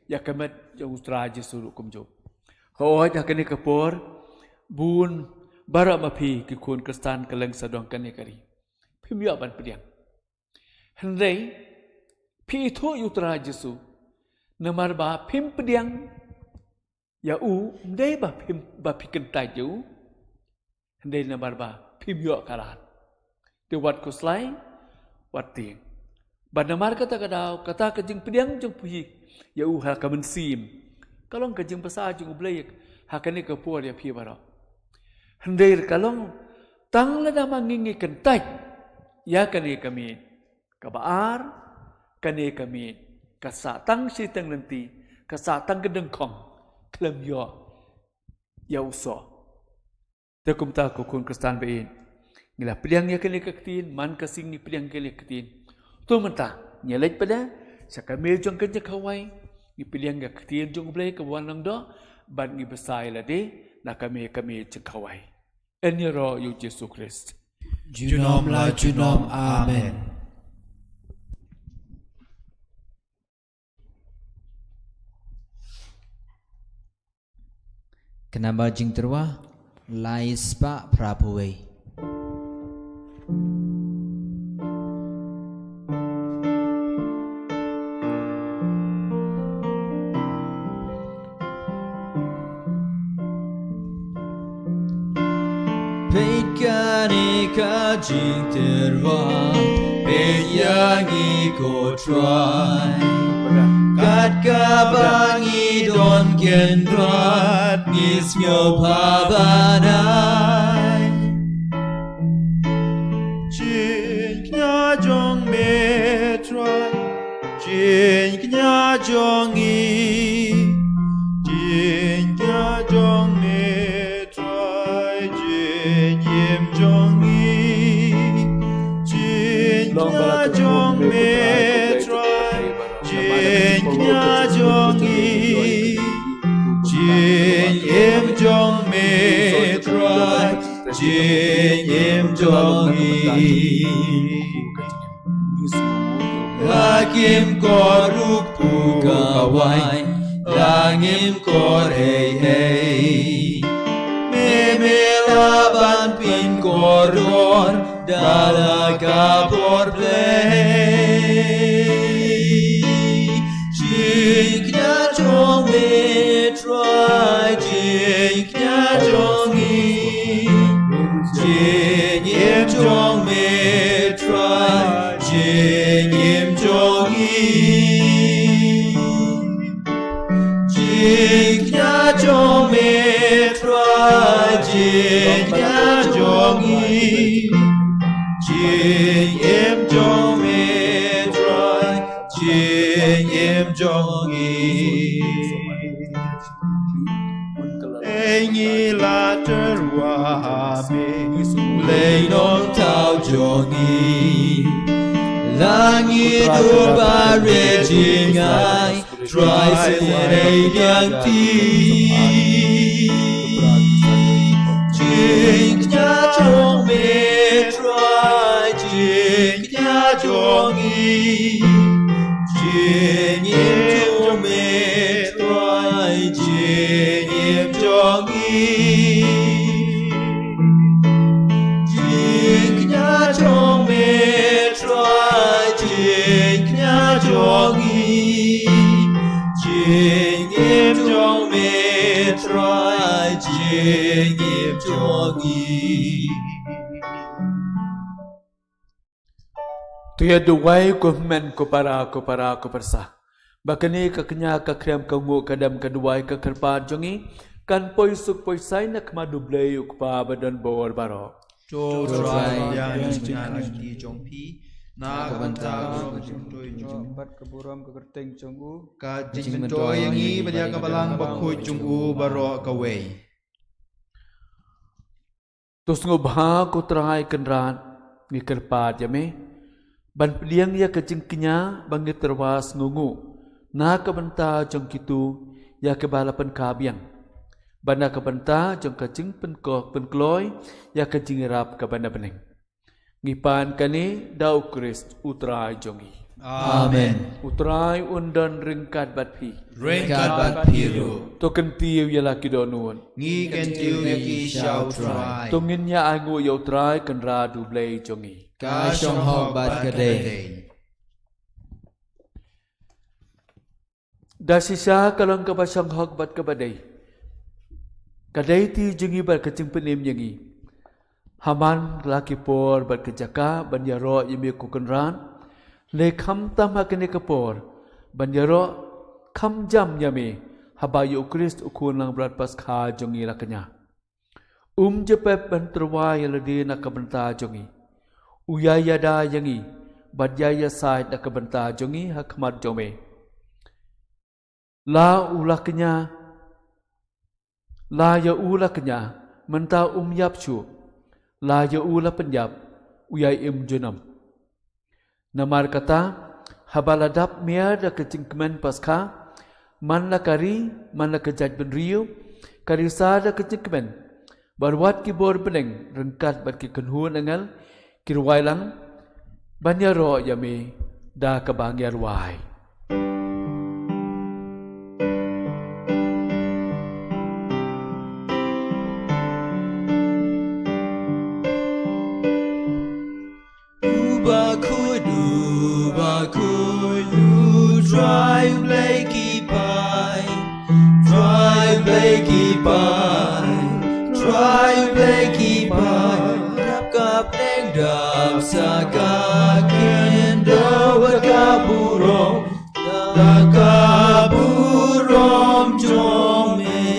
ya kamat yau Trai Jesu rukum jo. Hoy ya kene kapor bun bara mapi ki kun kristan kaleng sadong kane kari. Pimiyo ban peliang. Hendai pi itu yau Trai Jesu. Namar ba pim peliang ya ndai ba pi kentai jo. Hendai namar ba pimiyo karat. Di wat kuslai wat ting. Badamar kata kajing pediang jeng puhi ya ha kamen sim. Kalau kajing pasal jeng ublay hakane kapur ya pi bara. Hendair kalau tang lada mangingi kentai ya kane kami kabaar kane kami kasatang sitang nanti kasatang gedengkong klem yo ya uso. Takum ta kun kristan bein. Ngila pediang ya kene ketin man kasing ni pediang kene ketin. Tu mentah nyelej pada sakame jong kerja kawai ni pediang ya ketin jong blai kawan lang do ban ni besai la de na kame jeng kawai. Enyero yu Yesus Kristus. Junom la junom. Amen. Kenapa jing terwa lais pa prapuwe. Pekani ka jing terwa iangi ko Trai. Kat kabangi don kendrat nismyo pabanai. Jin knya jong me Trai, jin knya jong i, jin knya jong me Trai, jin yem jong i, jin knya jong me Trai, jin knya jong i, jin yem jong me Trai, jin yem jong i. Hakim koruk pugawai, langim kor hey hey. Memelaban pin koridor, dala kapor play. Jiknya jong me Trai, jiknya jong i, jiknya jong me Trai, jiknya jong i, jiknya jong me Trai, jiknya jong i, jiknya jong me Trai, jiknya jong i. Engi la terwa me, lei non tau jong i. Langit ubare jingai, Trai sinai diang ti. Jingnya jong me Trai, jingnya jong i, jingnya jong me Trai, jingnya jong i, jingnya jong me Trai, jingnya jong i, jingnya jong me Trai, jingnya jong i. Tuya duwai ko men ko para ko persa. Bakani kaknya kakrem kamu kadam kaduai kakerpan jongi kan poi suk poi sai nak madu blay uk pa badan bor baro. Cho trai yang jangan di jompi na kabanta bat kaburam kakerteng chongu ka jing mentoy yangi badia kabalang Bakhuid jungu baro kawei. tos ngobha ko trai kenrat ni kerpat yame ban pediang ya kejengkinya bangit terwas ngungu na kabanta jong kitu ya kebalapan kabiang bana kabanta jong kajing penkok penkloy ya kajing rap kabana beneng ngipan kani dau Krist utrai jongi. Amen. Utrai undan ringkat batpi. Ringkat bat piru. Token Taiew ya laki donun. Ngi kentiu yaki shao try. Tungin ya angu ya utrai kan radu blay jongi. Ka shong hok bat kadai. Dasisa kalang kabasang hok bat kabadai. Kadai ti jongi bat kacing penim yangi. Haman laki por bat kejaka banyaro yemi kukenran. Le kham tam hakene kapor banyaro kham jam yami habayu Krist ukun lang berat Paska jongi lakanya jepep banterwa yaladi nak kabenta jongi uyaya da yangi badjaya side nak kabenta jongi hakmat jome la ulaknya la ya ulaknya menta yapchu la ya ula penyap uyai junam Namar kata habaladap mia da kecingkemen Paska man la kari man la kejaj benriu kari sa da kecingkemen barwat ki bor beneng rengkat bat ki kenhun engal kirwai lang banyaro yami da kabangyar wai Bakhuid, you try play keep by, try play keep by, try play keep by. Dap kap neng dap saka kendo bakaburom, bakaburom jome.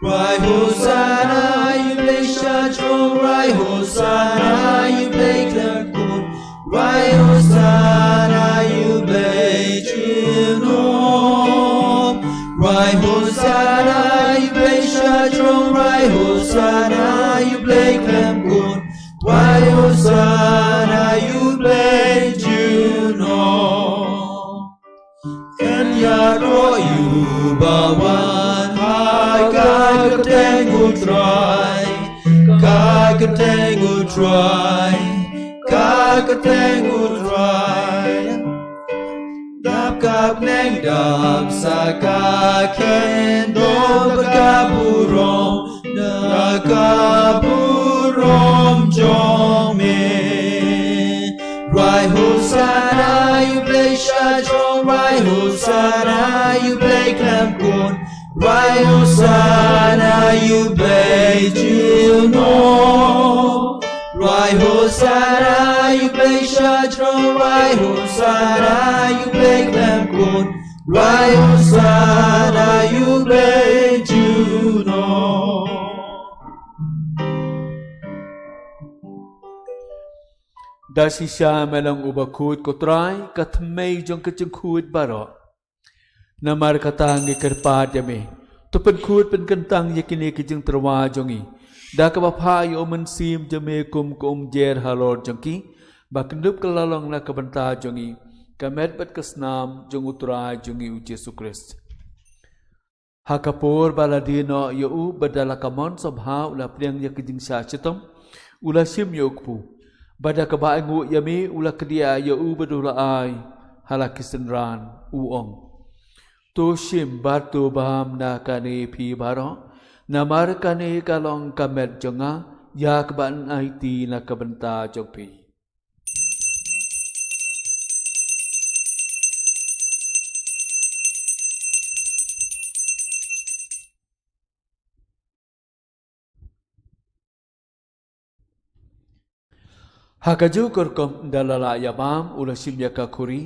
Rai Hosanna, you play shadro, Rai Hosanna, you play klakon. Rai Hosanna, you play Juno. Rai Hosanna, you play Shadron. Rai Hosanna, you play Clemcon. Rai Hosanna, you play Juno. Kenyaro you bawan, kakatengu Trai, kakatengu Trai. Kakatengu Trai Dap kap neng dap saka kendo bakaburom Bakaburom jome Rai Hosanna you play shadron Rai Hosanna you play klamkon Rai Hosanna you play Juno Rai Hosanna, you play Shadron. Rai Hosanna, you play Clemcon. Rai Hosanna, you play Juno. Dasisya melang ubakut ko Trai katmei jong kecengkut baro namar katang ikerpat yame tupen kut pen kentang yakini kijeng terwa jongi da kabapai omen sim jame kum jer halor jongki bakndup kelalong na kabenta jongi kamet bat kesnam jong utrai jongi u Yesus Kristus hakapor baladino yu badala kamon sobha ula priang yakijing sa chitom ula sim yokpu bada kabaengu yami ula kedia yu badula ai halakisenran uong to sim batu baham na kani pi baro namar kani kalong kamet jonga yak ban IT na kabenta jokpi hakaju korkom dalala yamam ula sim yakakuri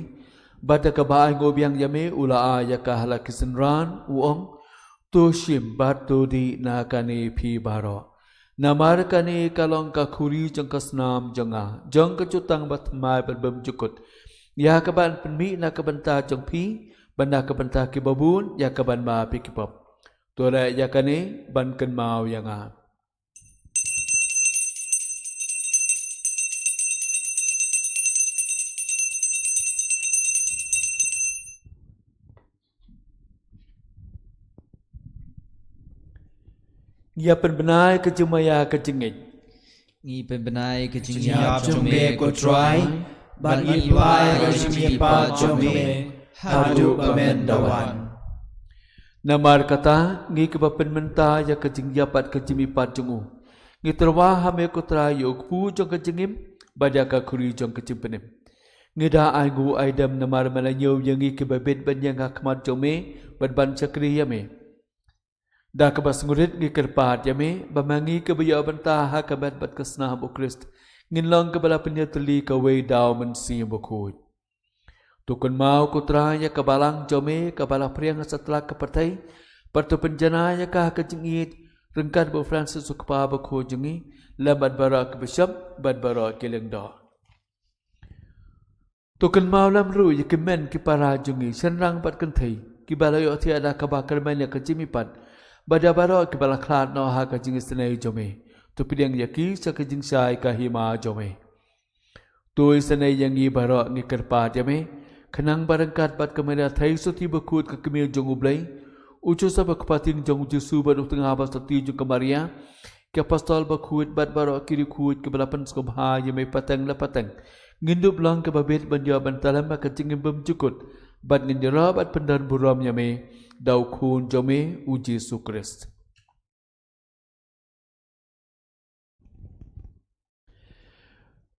bada kabaen gobiang yame ula ayaka halakisenran uong to shim batu di na kani pi baro Namar kani kalong kakuri jong kasnam jonga jong kecutang batmai berbem jukut. Ya kaban penmi na kabanta jong pi banda kabanta ki babun ya kaban ma pi kipop. Tora ya kani ban ken mau yanga. Ya penbenai kecumaya kecengit. Ngi penbenai kecing Nyap jome ko trai, ban ipai kajimi pa jome, hadu bamen dawan. Namar kata ngi kebapen menta ya kecing yapat kecimi pat jungu. Ngi terwa hame ko trai yok pu jong kecingim badaka kuri jong kecing penim. Ngi da aigu aidam namar malanyo yang ngi kebabit ban yang hakmat jome ban cakri yame. Da kabas ngurit ngi kerpat yame bamangi kebayo banta ha kabat bat kesna bu Krist. Ngin long kebala penyateli kawe daw mensi Bakhuid. Tukun mau kutra ya kabalang jome kabala priang setelah kepertai pertu penjana ya kah kejengit rengkat bu Francis sukpa Bakhuid jengi lambat barak bishop bad barak kelengda. Tukun mau lam ru ya kemen ki para jengi senrang bat kentai ki balayo tiada kabakar men ya kejimipat bada barak ki balaklat no ha kejing senai jome. Tu pidang yaki sa kejing sai kahima jome. Tu senai yang i barak ngi kerpat yame kenang barangkat bat kemera thai suti Bakhuid ke kemil jong ublai ucu sa bakpating jong Jesu bat tengah bas tati jong kemaria ke apostol Bakhuid bat barak kiri kuit ke balapan skobha yame patang la patang ngindup lang ke babit banja bantalam ba kecing bem cukut bat nginjara bat pendan buram yame dau kun jome u Jesu Krist.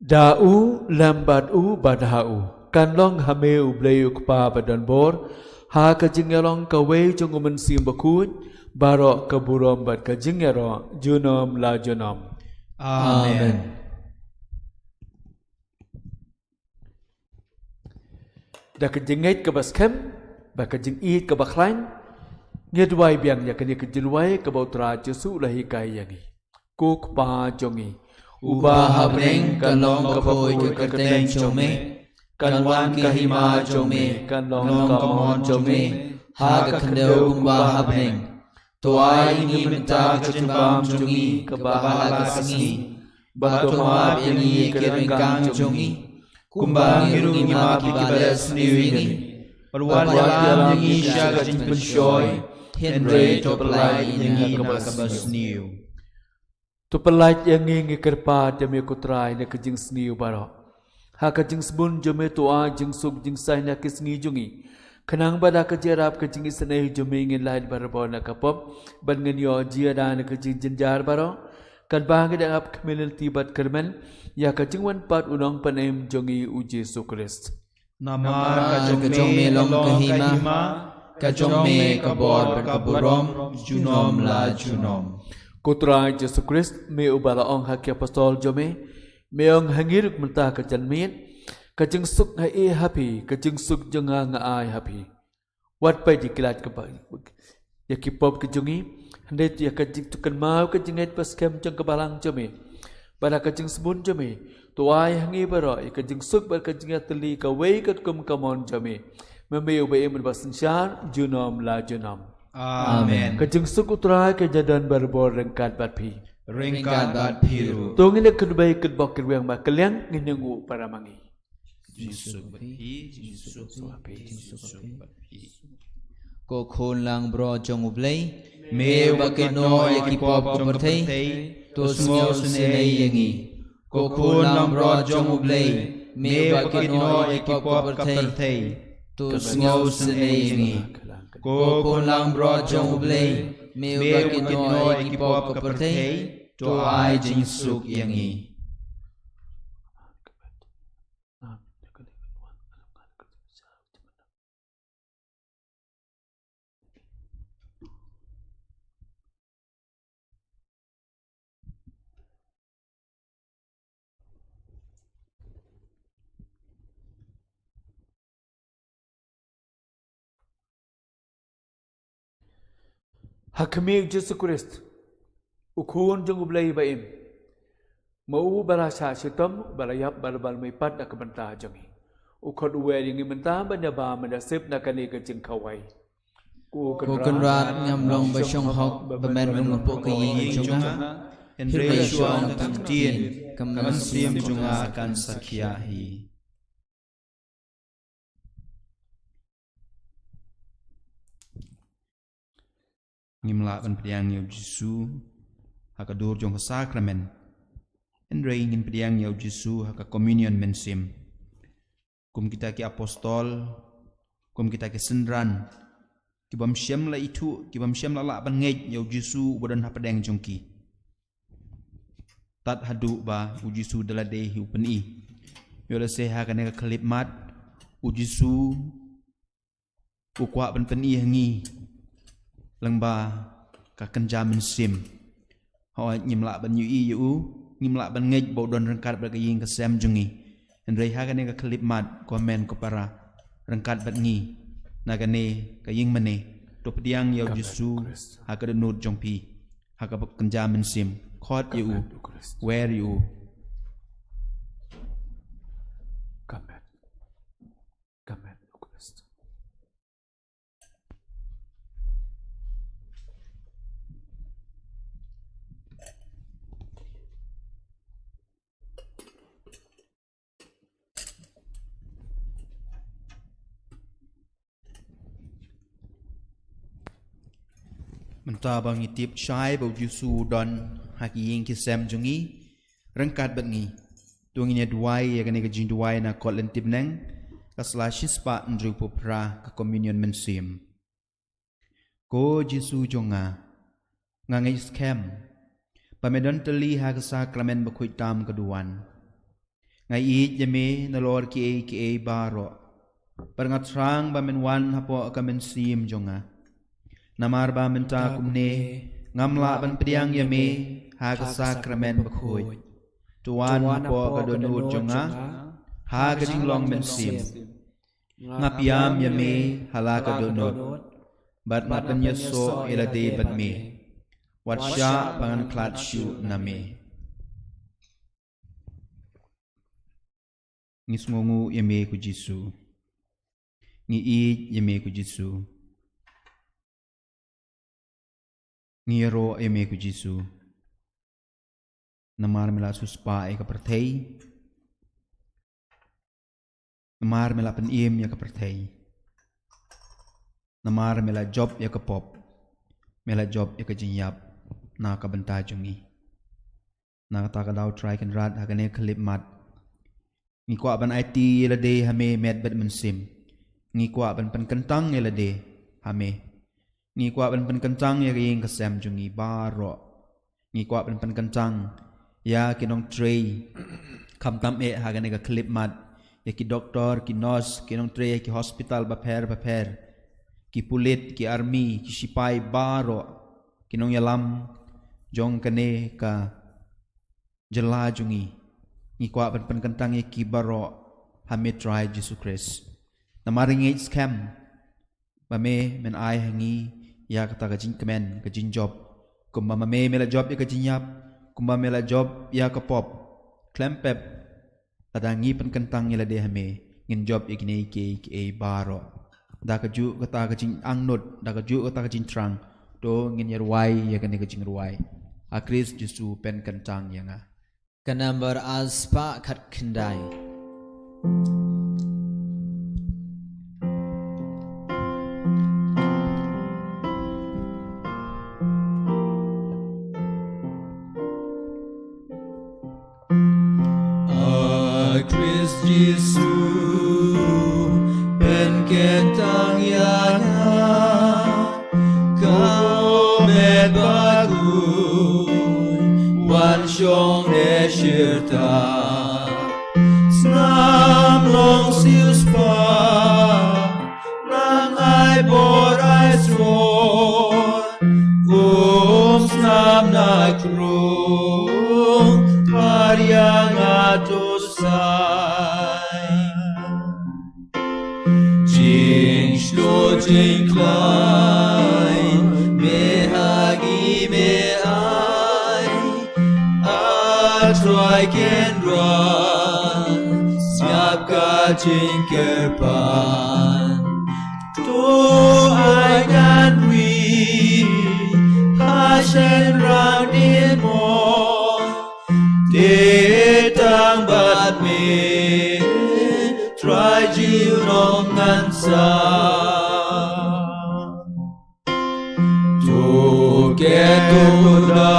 Da'u lambat u badha'u kan long hame u bleu kpa badan bor ha ka jingalong ka wei jong men sim Bakhuid baro ka burom bat ka jingero junom la junom. Amen. Da ka jingait ka baskem ba ka jingit ka bakhlain ngedwai biang ya ka ni ka jilwai ka bautra Jesu lahi kai yangi ko kpa jongi Ubah habreng kalong kapoy ke kerteng jome, kalwan kahima jome, kalong kamon jome, haga kendau ubah habreng. Tuai ini minta kejumbam jongi, kebahala kesengi, batu maaf yangi kerengkang jongi, kumbang irungi maaf kibales niwingi, perwan dalam yangi syaga jimpen syoy, henre topelai yangi kabas niu. Tu pelaj yang ngi kerpat jame ko Trai na kejing sniu baro. Ha kejing sebun jame tua jing suk jing sai na kisngi jungi. Kenang bada kejarap kejing isnei jame ngin lain barbo na kapop ban ngin yo jia da na kejing jenjar baro. Kan bahang da ap kemilil tibat kermen ya kejing wan pat unong panem jongi u Jesu Krist. Namar kajome long kahima, kajome kabor berkaburom, junom la junom. Kutra Jesu Krist me ubala ong hak apostol jome me ong hangir mentah kejanmin kajeng suk ha e happy kajeng suk jenga nga ai happy wat pai diklat ke bai ya kipop kejungi hande ya kajeng tukan mau kajeng et pas kem jeng kebalang jome pada kajeng sebun jome tu ai hangi baro ya kajeng suk bar kajeng teli ka wei kat kum kamon jome me ube men basensyar junom la junom. Amen. Kajeng suku Trai kejadian berbor rengkat bat pi. Ringkat bat piru. Tungin ek kedbai kedbok kedwang ba kaliang nginyangu para mangi. Ko khon lang bro jong ublay Me bakino yakipop kumpertay, to smol sunay yangi. Ko khon bro jong ublay, me bakino yakipop kumpertay, to smol sunay yangi. Ko khon bro jong ublay, me bakino yakipop kumpertay, to ai jing suk yangi. Hakimi Yesus Kristus ukun jong ublay baim mau barasa sitam balayap balbal may pat na kabanta jangi ukod uwe yung imanta banyaba manasip na kani kajing kaway Cô cần rat ngam long ba shong hok ba men mung po kayi chunga Henry Shuang Tam Tien Kaman Sim Junga Kan Sakya Hi Ngimla ban priang yaw Jisu hakadur jong sakramen Henry ngin priang yaw Jisu haka communion men sim kum kita ki apostol kum kita ki senran kibam syam la itu kibam syam la ban ngej yaw Jisu bodan hapadeng jongki tat hadu ba ujisu dalade hi upeni yola seha kaneka klip mat ujisu ukwa ban peni hangi langba ka kenjamin sim hawa nyimla ban yu yu nyimla ban ngej bodon rangkat ba kaying ka sem jungi endrei ha kaneka klip mat komen ko para rangkat bat ngi nagane kaying mane to pediang yaw jisu ha ka denut jongpi ha ka kenjamin sim khot yu where you come back Christ mentabang itip syai bau Jisu don haki ki sem jungi rangkat bat ngi tunginya duai ya kene kejing duai na kot lentip neng kasla shispa ndru popra ka communion mensim ko Jisu jonga ngangai scam pamedon teli ha ka sakramen Bakhuid tam keduan ngai i jeme na lor ki e baro parangat rang ba menwan hapo ka mensim jonga namar ba menta kumne ngamla ban priang yame ha ka sakramen Bakhuid tuan po ka donut jonga ha ka jinglong mensim ngapiam yame hala ka donut bat matan yeso ilade bat me watsha pangan klat shu name ngisngongu yame ku Jisu ngi i yame ku Jisu ngiro eme ku Jisu namar mela suspa e ka perthei namar mela pen ya ka perthei namar mela job ya ka pop mela job ya ka jinyap na ka banta jungi na ta ka daw try kan rat ha kane klip mat ngi kwa ban IT la de hame med bad men sim ngi kwa ban pan kentang la de hame ngi kwa ban kencang ya kaying kasem jungi baro ngi kwa ban kencang ya kinong Trai kam tam e ha gane ka clip mat ya ki doktor ki nurse kinong Trai ki hospital ba pher ki pulit ki army ki sipai baro kinong yalam jong kane ka jela jungi ngi kwa ban kencang ya ki baro hame Trai Jesus Christ namaring scam ba me men ai hangi ya kata kajing kemen kajing job kumba mame mela job ya kajing yap kumba mela job ya ke pop klempep tadangi pen kentang ya de hame ngin job ya kini ke baro da kaju kata kajing angnut da kaju kata kajing trang do ngin ya ruai ya kene kajing ruai akris Jisu pen kentang ya nga Kanambar aspa khat kendai Jisu pen ketang yana kau med Bakhuid wan shong de shirta snam long sius pa nang ai bor ai sron snam na krung paryang atosai Jing shlo jing klein me hagi me I can run, siap kajing kerpan. To I can read, passion round in more. Tetang bat me, try jiu nong ansa. To get to da,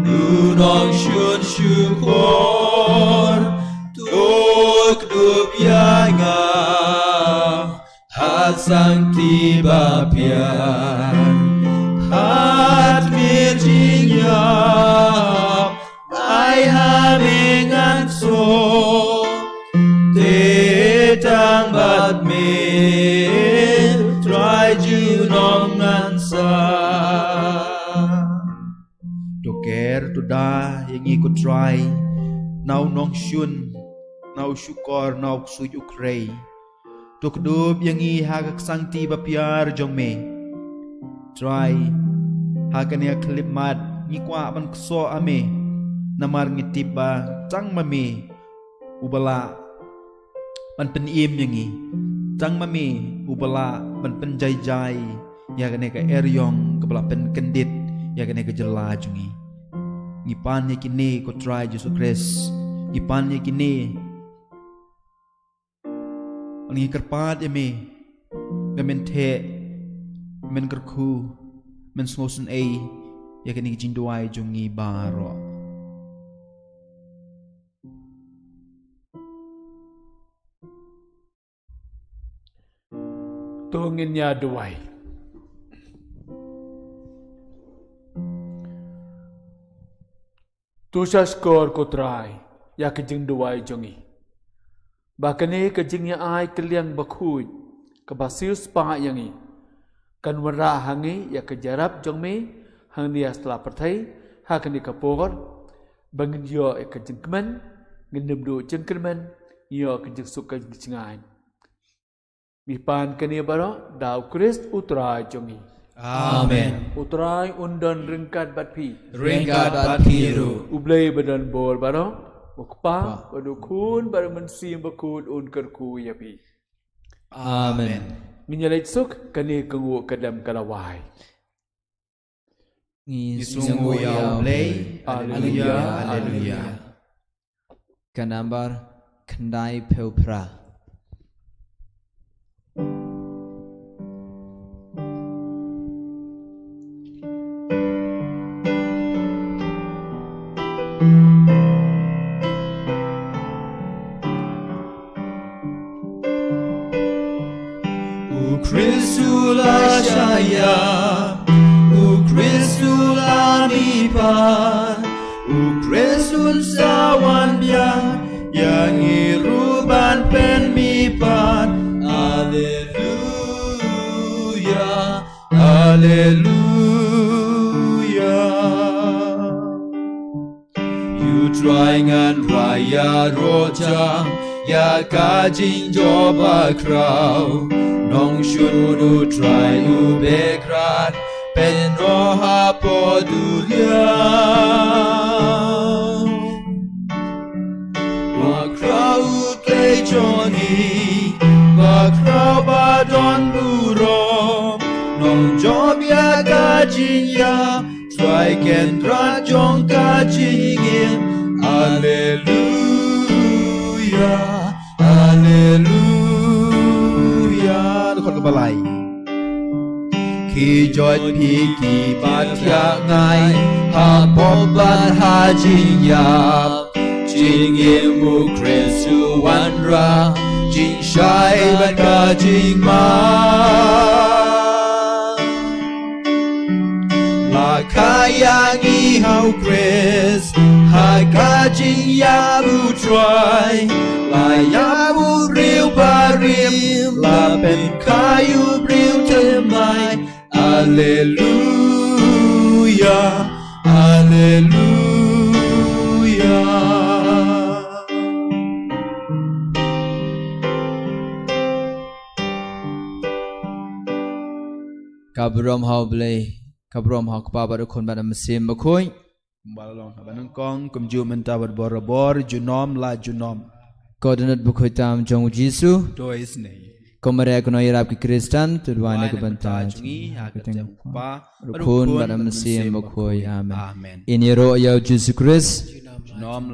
nu nong shun shukor, to kdup yanga, hat sang tiba pian. Hat Virginia, I having and so Tetang bat me, try you nong ansa. To care to da yang ikut try, now nong shun, now shukor, now suy ukray. To kdub yang i hagak sang tiba piar jong me. Try hakan ya klip mad ni kwa ban kso ame namar ngitiba tang mami ubala ban pen im yangi tang mami ubala ban pen jai jai ya kan ka eryong kebala pen kendit ya kan ka jela jungi ngipan ya kini ko try Jesus Christ ngipan ya kini ngi kerpat ya me gamen the men kerku men snosen ai ya kini jinduai jungi baro Tungin niya duway. Tusha skor ko try ya kejing duway jungi. Bakane kejing ya ai keliang Bakhuid kebasil spa yangi. Kan wara hangi ya kejarap jong me hang dia setelah pertai hakan di kapor bangin yo ya kejengkeman ngendem do jengkeman yo kejeng suka jengai mipan kene baro daw Christ utrai jongi Amen. utrai undan ringkat batpi Ringkat bat piru. ublay badan bor baro ukpa badukun bar mensim bakun un kerku yapi Amen. Minyalit suk kani kengu kedam kalawai. Isungu ya play Haleluya, haleluya Kanambar kendai peupra. Kristul asyaya, Kristul amipan, Kristul sawan biang, yang iruban penmipan. Haleluya, haleluya. You trying and raya rojang, ya kajing joba kraw. Nong shunu try ubekran pen roha podulia Bakrau play Johnny Bakrau badon buro Nong job ya gajinya Try kendra jong gajingin Hallelujah Hallelujah balai Ki joy piki batya ngai ha pobat ha jingyap jing imu kresu wanra jing shai bat ka jing ma la kayangi hau kres ha ka jing yabu try la yabu real barim la pen kayu real temai Hallelujah Hallelujah Kabrom hau blay kabrom hau kpa baru kon bana mesim Bakhuid Balalong habanang kong kumju mentawad borobor junom la junom. Coordinate Bakhuid tam jong Jisu. Dois nei. Komare kono irap ki Kristan tudwane ke banta. Jungi hakatem pa. Rukun badam sim Bakhuid. Amen. Amen. In yero ya Jesus Christ. Junom